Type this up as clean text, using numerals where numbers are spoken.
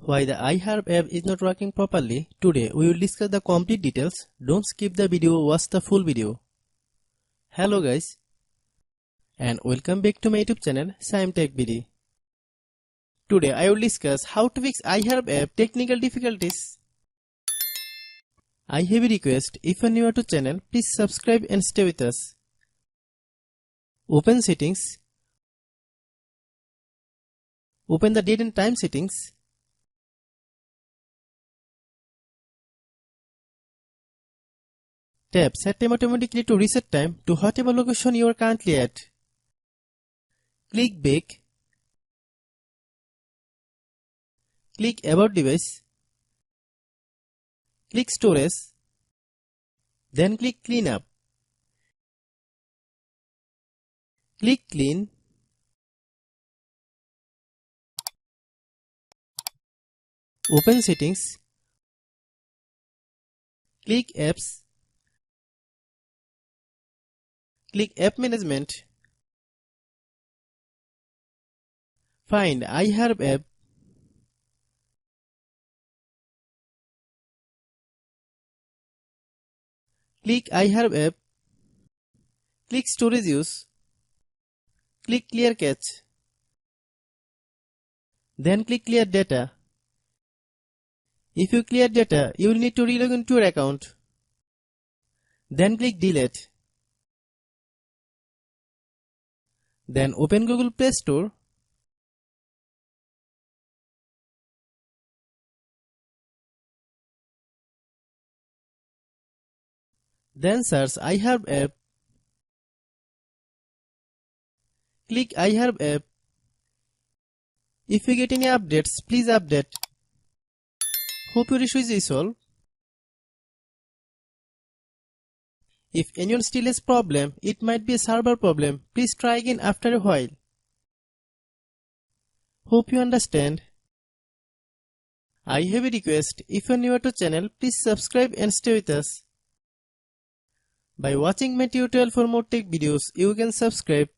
Why the iHerb app is not working properly? Today we will discuss the complete details. Don't skip the video, watch the full video. Hello guys and welcome back to my YouTube channel Shaem Tech BD. Today I will discuss how to fix iHerb app technical difficulties. I have a request, if you are new to channel, please subscribe and stay with us. Open settings. Open the date and time settings. Tap Set Time automatically to reset time to whatever location you are currently at. Click Back. Click About Device. Click Storage. Then click Clean Up. Click Clean. Open Settings. Click Apps. Click App Management. Find iHerb app. Click iHerb app. Click Storage Use. Click Clear Cache. Then click Clear Data. If you clear data, you will need to relog into your account. Then click Delete. Then open Google Play Store. Then search iHerb app. Click iHerb app. If you get any updates, please update. Hope your issue is solved. If anyone still has problem, it might be a server problem. Please try again after a while. Hope you understand. I have a request. If you are new to channel, please subscribe and stay with us. By watching my tutorial for more tech videos, you can subscribe.